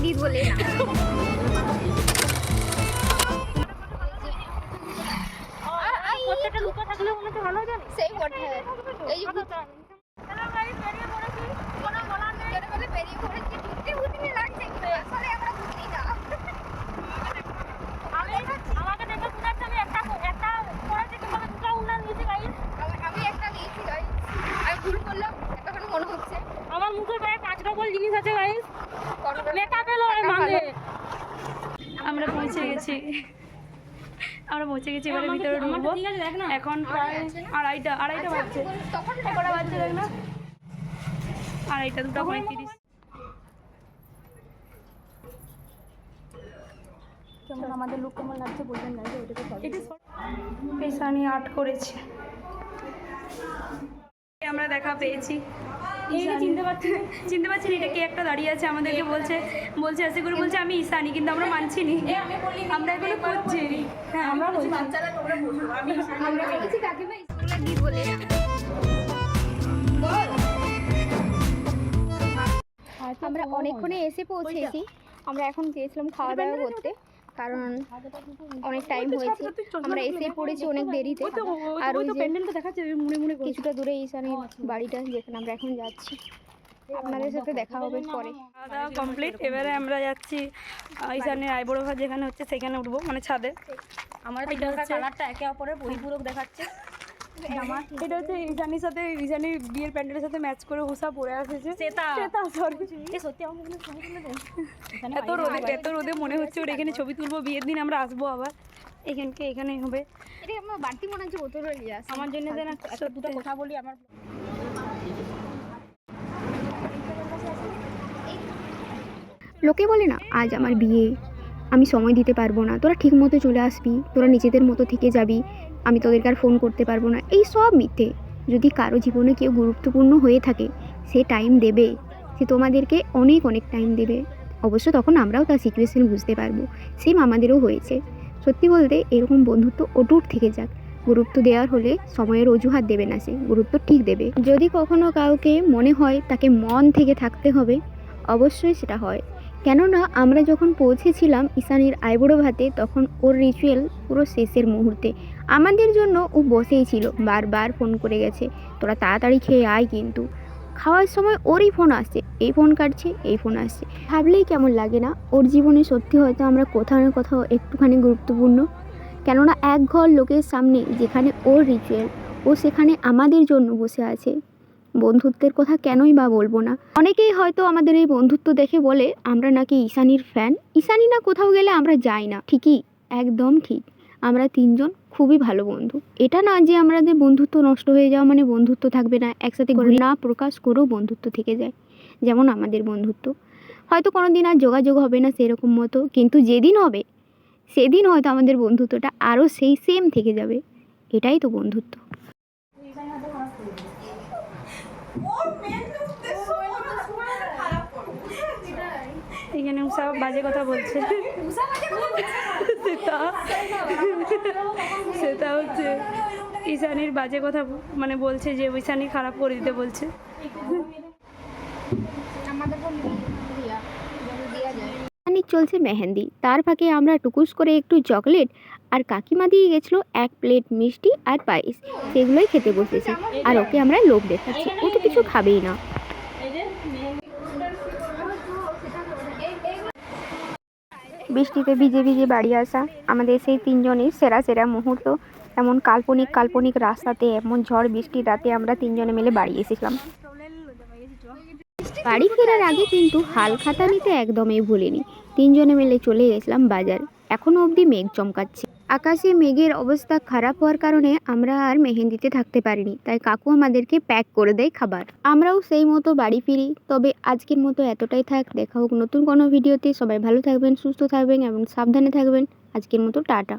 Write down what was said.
দিই বলে না। সেই বটে এই যে বেরিয়ে পড়েছি ঘুরতে ঘুরতে লাগছে আসলে আমরা ঘুরতেই না। আমাকে দেখে মনে হচ্ছে আমি একটা করেছি তোমাকে দুটো উন্নয়ন নিয়েছি গাইস। আমি একটা নিয়েছি গাইস, আমি ভুল করলাম এতক্ষণ মনে হচ্ছে। আমার মুখে প্রায় 5 ডবল জিনিস আছে গাইস। মেকআপ এলো মানে আমরা পৌঁছে গেছি এবারে ভিতরে ঢুকবো। এখন প্রায় আড়াইটা বাজছে, কটা বাজছে দেখ না, 2:35। কেমন আমাদের লুক কেমন লাগছে বলবেন গাইজ। পেছানি আর্ট করেছে, আমরা দেখা পেয়েছি। চিনতে পারছি না এটা কে একটা দাঁড়িয়ে আছে আমাদেরকে বলছে আসে করে বলছে আমি ঈশানি, কিন্তু আমরা মানছি নি, আমরা এগুলো করছি। হ্যাঁ আমরা বলেছি কাকিমা স্কুলে দিই বলে না। আমরা অনেকক্ষণে এসে পৌঁছেছি। আমরা এখন গিয়েছিলাম খাওয়া দাওয়া করতে, কারণ অনেক টাইম হয়েছে। আমরা এসে পড়েছি অনেক দেরিতে। আর ওই প্যান্ডেলটা দেখাচ্ছে মনে কিছুটা দূরে ঈশানীর বাড়িটা, যেখানে আমরা এখন যাচ্ছি। আপনাদের সাথে দেখা হবে পরে। খাওয়া দাওয়া কমপ্লিট। এবারে আমরা যাচ্ছি ঈশানীর আইবুড়ো ঘর যেখানে হচ্ছে সেখানে উঠবো, মানে ছাদে। আমার কালারটা একে অপরের পরিপূরক দেখাচ্ছে। এটা হচ্ছে ঈশানীর সাথে, ঈশানীর বিয়ের প্যান্ডেলের সাথে ম্যাচ করে উষা পরে আসেছে। সত্যি এত রোদে মনে হচ্ছে ওর এখানে ছবি তুলবো, বিয়ের দিন আমরা আসবো আবার এখানে হবে। এটা আমার বাড়তি মনে হচ্ছে বোতল নিয়ে আসে আমার জন্য যেন একটা দুটো কথা বলি। আমার লোকে বলে না আজ আমার বিয়ে, আমি সময় দিতে পারবো না, তোরা ঠিক মতো চলে আসবি, তোরা নিজেদের মতো থেকে যাবি, আমি তোদেরকে আর ফোন করতে পারবো না। এই সব মিথ্যে। যদি কারো জীবনে কেউ গুরুত্বপূর্ণ হয়ে থাকে, সে টাইম দেবে, সে তোমাদেরকে অনেক অনেক টাইম দেবে। অবশ্য তখন আমরাও তার সিচুয়েশন বুঝতে পারবো। সেম আমাদেরও হয়েছে। সত্যি বলতে এরকম বন্ধুত্ব অটুট থেকে যাক। গুরুত্ব দেওয়ার হলে সময়ের অজুহাত দেবে না, সে গুরুত্ব ঠিক দেবে। যদি কখনো কাউকে মনে হয় তাকে মন থেকে থাকতে হবে, অবশ্যই সেটা হয়। কেননা আমরা যখন পৌঁছেছিলাম ঈশানীর আইবুড়ো ভাতে, তখন ওর রিচুয়াল পুরো শেষের মুহূর্তে। আমাদের জন্য ও বসেই ছিল, বারবার ফোন করে গেছে তোরা তাড়াতাড়ি খেয়ে আয়, কিন্তু খাওয়ার সময় ওরই ফোন আসছে, এই ফোন কাটছে, এই ফোন আসছে। ভাবলেই কেমন লাগে না, ওর জীবনে সত্যি হয়তো আমরা কোথাও না কোথাও একটুখানি গুরুত্বপূর্ণ। কেননা এক ঘর লোকের সামনে যেখানে ওর রিচুয়াল, ও সেখানে আমাদের জন্য বসে আছে। বন্ধুত্বের কথা কেনই বা বলবো না। অনেকেই হয়তো আমাদের এই বন্ধুত্ব দেখে বলে আমরা নাকি ঈশানীর ফ্যান, ঈশানী না কোথাও গেলে আমরা যাই না। ঠিকই, একদম ঠিক। আমরা তিনজন খুবই ভালো বন্ধু। এটা না যে আমাদের বন্ধুত্ব নষ্ট হয়ে যাওয়া মানে বন্ধুত্ব থাকবে না, একসাথে করে না প্রকাশ করেও বন্ধুত্ব থেকে যায়। যেমন আমাদের বন্ধুত্ব হয়তো কোনো দিন আর যোগাযোগ হবে না সেরকম মতো, কিন্তু যেদিন হবে সেদিন হয়তো আমাদের বন্ধুত্বটা আরও সেই সেম থেকে যাবে। এটাই তো বন্ধুত্ব। এখানে উষা বাজে কথা বলছে, সেটা হচ্ছে ঈশানীর বাজে কথা, মানে বলছে যে ঈশানী খারাপ করে দিতে বলছে। চলছে মেহেন্দি, তার ফাঁকে আমরা টুকুস করে একটু চকলেট আর কাকিমা দিয়ে গেছিলো 1 প্লেট মিষ্টি আর পায়েস, সেগুলোই খেতে বসেছি। আর ওকে আমরা লোভ দেখাচ্ছি, ও তো কিছু খাবেই না। বৃষ্টিতে ভিজে ভিজে বাড়ি আসা আমাদের সেই তিনজনের সেরা সেরা মুহূর্ত। এমন কাল্পনিক রাস্তাতে, এমন ঝড় বৃষ্টির রাতে আমরা তিনজনে মিলে বাড়ি এসেছিলাম। বাড়ি ফেরার আগে কিন্তু হাল খাতা নিতে একদমই ভুলিনি। তিনজনে মিলে চলে গেছিলাম বাজার। এখনো অবধি মেঘ চমকাচ্ছে। আকাশে মেঘের অবস্থা খারাপ হওয়ার কারণে আমরা আর মেহেন্দিতে থাকতে পারিনি, তাই কাকু আমাদেরকে প্যাক করে দেয় খাবার। আমরাও সেই মতো বাড়ি ফিরি। তবে আজকের মতো এতটাই থাক, দেখা হোক নতুন কোনো ভিডিওতে। সবাই ভালো থাকবেন, সুস্থ থাকবেন এবং সাবধানে থাকবেন। আজকের মতো টাটা।